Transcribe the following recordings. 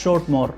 Short मोर।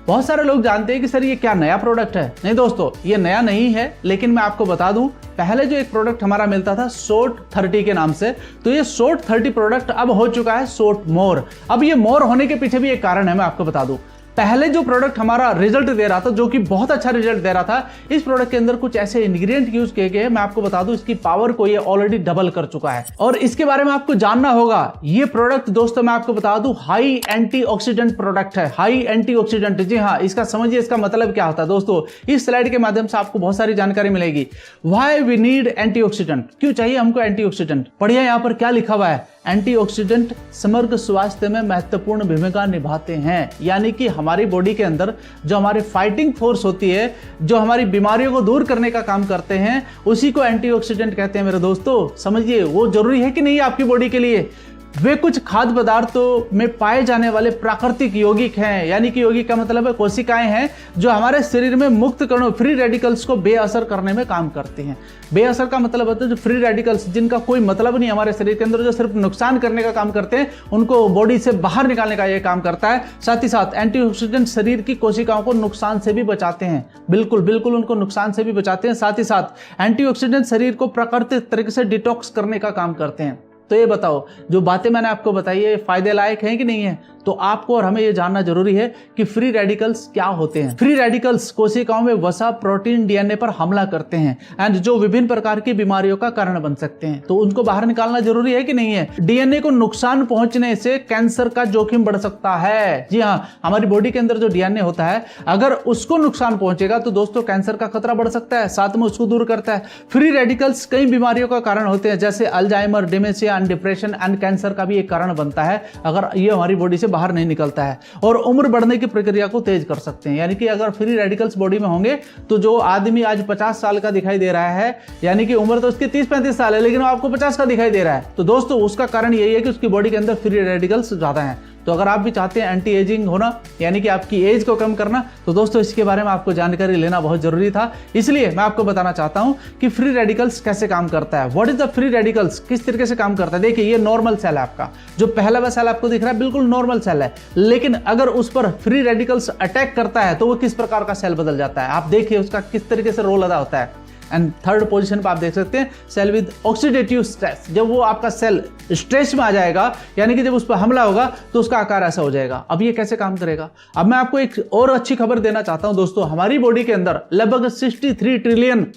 बहुत सारे लोग जानते हैं कि सर ये क्या नया प्रोडक्ट है। नहीं दोस्तों, ये नया नहीं है, लेकिन मैं आपको बता दूं, पहले जो एक प्रोडक्ट हमारा मिलता था शॉर्ट 30 के नाम से, तो ये शॉर्ट 30 प्रोडक्ट अब हो चुका है शॉर्ट मोर। अब ये मोर होने के पीछे भी एक कारण है, मैं आपको बता दूं। पहले जो प्रोडक्ट हमारा रिजल्ट दे रहा था, जो कि बहुत अच्छा रिजल्ट दे रहा था, इस प्रोडक्ट के अंदर कुछ ऐसे इंग्रेडिएंट यूज किए गए, मैं आपको बता दूं इसकी पावर को ये ऑलरेडी डबल कर चुका है और इसके बारे में आपको जानना होगा। ये प्रोडक्ट दोस्तों मैं आपको बता दूं हाई एंटीऑक्सीडेंट प्रोडक्ट है। हाई एंटीऑक्सीडेंट, जी हाँ, इसका समझिए इसका मतलब क्या होता है दोस्तों। इस स्लाइड के माध्यम से आपको बहुत सारी जानकारी मिलेगी। व्हाई वी नीड एंटीऑक्सीडेंट, क्यों चाहिए हमको एंटीऑक्सीडेंट। पढ़िए यहाँ पर क्या लिखा हुआ है। एंटीऑक्सीडेंट समग्र स्वास्थ्य में महत्वपूर्ण भूमिका निभाते हैं, यानी कि हमारी बॉडी के अंदर जो हमारी फाइटिंग फोर्स होती है, जो हमारी बीमारियों को दूर करने का काम करते हैं, उसी को एंटीऑक्सीडेंट कहते हैं मेरे दोस्तों। समझिए वो जरूरी है कि नहीं आपकी बॉडी के लिए। वे कुछ खाद्य पदार्थों में पाए जाने वाले प्राकृतिक यौगिक हैं, यानी कि यौगिक का मतलब है कोशिकाएं हैं जो हमारे शरीर में मुक्त कणों फ्री रेडिकल्स को बेअसर करने में काम करती हैं। बेअसर का मतलब होता है जो फ्री रेडिकल्स जिनका कोई मतलब नहीं हमारे शरीर के अंदर, जो सिर्फ नुकसान करने का काम करते हैं, उनको बॉडी से बाहर निकालने का यह काम करता है। साथ ही साथ एंटीऑक्सीडेंट शरीर की कोशिकाओं को नुकसान से भी बचाते हैं, बिल्कुल बिल्कुल उनको नुकसान से भी बचाते हैं। साथ ही साथ एंटीऑक्सीडेंट शरीर को प्राकृतिक तरीके से डिटॉक्स करने का काम करते हैं। तो ये बताओ, जो बातें मैंने आपको बताई है फायदे लायक हैं कि नहीं है। तो आपको और हमें ये जानना जरूरी है कि फ्री रेडिकल्स क्या होते हैं। फ्री रेडिकल्स कोशिकाओं में वसा, प्रोटीन, डीएनए पर हमला करते हैं एंड जो विभिन्न प्रकार की बीमारियों का कारण बन सकते हैं, तो उनको बाहर निकालना जरूरी है कि नहीं है। डीएनए को नुकसान पहुंचने से कैंसर का जोखिम बढ़ सकता है। जी हाँ, हमारी बॉडी के अंदर जो डीएनए होता है, अगर उसको नुकसान पहुंचेगा तो दोस्तों कैंसर का खतरा बढ़ सकता है, साथ में उसको दूर करता है। फ्री रेडिकल्स कई बीमारियों का कारण होते हैं, जैसे Alzheimer, dementia and depression and cancer का भी एक कारण बनता है अगर ये हमारी बॉडी से बाहर नहीं निकलता है। और उम्र बढ़ने की प्रक्रिया को तेज कर सकते हैं, यानी कि अगर फ्री रेडिकल्स बॉडी में होंगे तो जो आदमी आज 50 साल का दिखाई दे रहा है, यानी कि उम्र तो उसकी 30-35 साल है, लेकिन वो आपको 50 का दिखाई दे रहा है, तो दोस्तों उसका कारण यही है कि उसकी बॉडी के अंदर फ्री रेडिकल्स ज्यादा हैं। तो अगर आप भी चाहते हैं एंटी एजिंग होना, यानी कि आपकी एज को कम करना, तो दोस्तों इसके बारे में आपको जानकारी लेना बहुत जरूरी था। इसलिए मैं आपको बताना चाहता हूं कि फ्री रेडिकल्स कैसे काम करता है। What is the free radicals, किस तरीके से काम करता है। देखिए ये नॉर्मल सेल है आपका, जो पहला वाला सेल आपको दिख रहा है बिल्कुल नॉर्मल सेल है, लेकिन अगर उस पर फ्री रेडिकल्स अटैक करता है तो वो किस प्रकार का सेल बदल जाता है। आप देखिए उसका किस तरीके से रोल अदा होता है। एंड थर्ड पोजीशन पर आप देख सकते हैं सेल विद ऑक्सीडेटिव स्ट्रेस। जब वो आपका सेल स्ट्रेस में आ जाएगा, यानी कि जब उस पर हमला होगा तो उसका आकार ऐसा हो जाएगा। अब ये कैसे काम करेगा। अब मैं आपको एक और अच्छी खबर देना चाहता हूं दोस्तों। हमारी बॉडी के अंदर लगभग 63 ट्रिलियन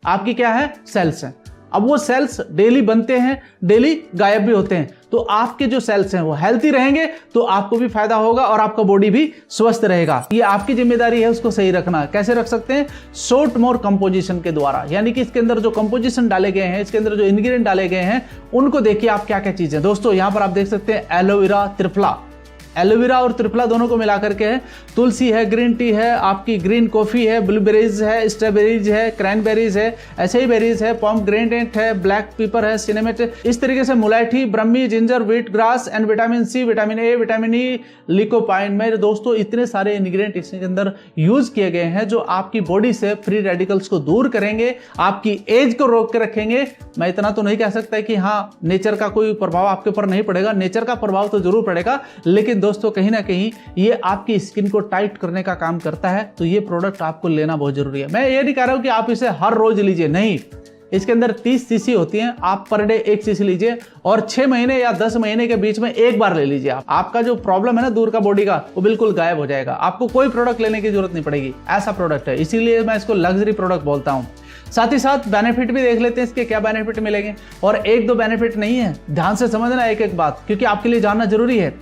आपकी क्या है सेल्स हैं। अब वो सेल्स डेली बनते हैं, डेली गायब भी होते हैं। तो आपके जो सेल्स हैं वो हेल्थी रहेंगे तो आपको भी फायदा होगा और आपका बॉडी भी स्वस्थ रहेगा। ये आपकी जिम्मेदारी है उसको सही रखना। कैसे रख सकते हैं, शॉर्ट मोर कंपोजिशन के द्वारा, यानी कि इसके अंदर जो कंपोजिशन डाले गए हैं, इसके अंदर जो इंग्रेडिएंट डाले गए हैं, उनको देखिए आप क्या क्या चीजें। दोस्तों यहां पर आप देख सकते हैं एलोवेरा, त्रिफला, एलोवेरा और त्रिफला दोनों को मिलाकर के है, तुलसी है, ग्रीन टी है, आपकी ग्रीन कॉफी है, ब्लूबेरीज है, स्ट्रॉबेरीज है, क्रैनबेरीज है, ऐसे ही बेरीज है, पोमग्रेनेट है, ब्लैक पेपर है, सिनेमेट, इस तरीके से मुलायठी, brahmi, ginger, wheat grass and vitamin C, vitamin A, vitamin E, lycopene. मेरे दोस्तों इतने सारे इंग्रेडिएंट इसके अंदर यूज किए गए हैं जो आपकी बॉडी से फ्री रेडिकल्स को दूर करेंगे, आपकी एज को रोक के रखेंगे। मैं इतना तो नहीं कह सकता कि हाँ नेचर का कोई प्रभाव आपके ऊपर नहीं पड़ेगा, नेचर का प्रभाव तो जरूर पड़ेगा, लेकिन दोस्तों कहीं ना कहीं ये आपकी स्किन को टाइट करने का काम करता है। तो ये प्रोडक्ट आपको लेना बहुत जरूरी है। मैं ये नहीं कह रहा हूं कि आप इसे हर रोज लीजिए, नहीं, इसके अंदर 30 सीसी होती हैं, आप पर डे 1 सीसी लीजिए और 6 महीने या 10 महीने के बीच में एक बार ले लीजिए। आपका जो प्रॉब्लम है ना दूर का बॉडी का, वो बिल्कुल गायब हो जाएगा। आपको कोई प्रोडक्ट लेने की जरूरत नहीं पड़ेगी, ऐसा प्रोडक्ट है, इसीलिए मैं इसको लग्जरी प्रोडक्ट बोलता हूं। साथ ही साथ बेनिफिट भी देख लेते हैं इसके क्या बेनिफिट मिलेंगे। और एक दो बेनिफिट नहीं है, ध्यान से समझना एक एक बात, क्योंकि आपके लिए जानना जरूरी है।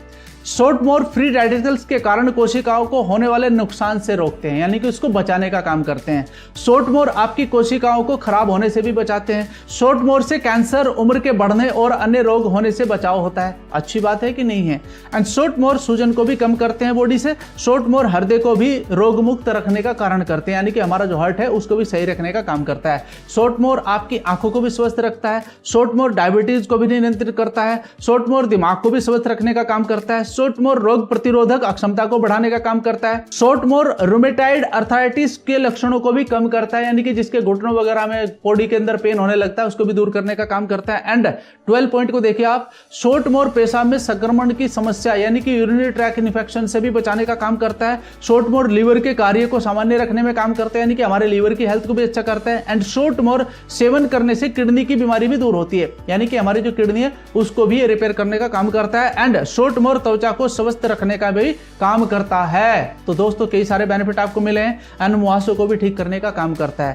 शॉर्ट मोर फ्री रेडिकल्स के कारण कोशिकाओं को होने वाले नुकसान से रोकते हैं, यानी कि उसको बचाने का काम करते हैं। शॉर्ट मोर आपकी कोशिकाओं को खराब होने से भी बचाते हैं। शॉर्ट मोर से कैंसर, उम्र के बढ़ने और अन्य रोग होने से बचाव होता है। अच्छी बात है कि नहीं है। एंड शॉर्ट मोर सूजन को भी कम करते हैं बॉडी से। शॉर्ट मोर हृदय को भी रोग मुक्त रखने का कारण करते हैं, यानी कि हमारा जो हार्ट है उसको भी सही रखने का काम करता है। शॉर्ट मोर आपकी आंखों को भी स्वस्थ रखता है। शॉर्ट मोर डायबिटीज को भी नियंत्रित करता है। शॉर्ट मोर दिमाग को भी स्वस्थ रखने का काम करता है। शोट मोर रोग प्रतिरोधक अक्षमता को बढ़ाने का काम करता है। शोट मोर रूमेटाइड अर्थराइटिस के लक्षणों को भी कम करता है, यानी कि जिसके घुटनों वगैरह में बॉडी के अंदर पेन होने लगता है उसको भी दूर करने का काम करता है। एंड 12 पॉइंट को देखिए आप, शोट मोर पेशाब में संक्रमण की समस्या यानी कि यूरिनरी ट्रैक इन्फेक्शन से भी बचाने का काम करता है। शोट मोर लीवर के कार्य को सामान्य रखने में काम करता है, यानी कि हमारे लीवर की हेल्थ को भी अच्छा करता है। एंड शोट मोर सेवन करने से किडनी की बीमारी भी दूर होती है, यानी कि हमारी जो किडनी है उसको भी रिपेयर करने का काम करता है। एंड शोट मोर त्वचा को स्वस्थ रखने का भी काम करता है। तो दोस्तों कई सारे बेनिफिट आपको मिले हैं। एंड मुहासों को भी ठीक करने का काम करता है।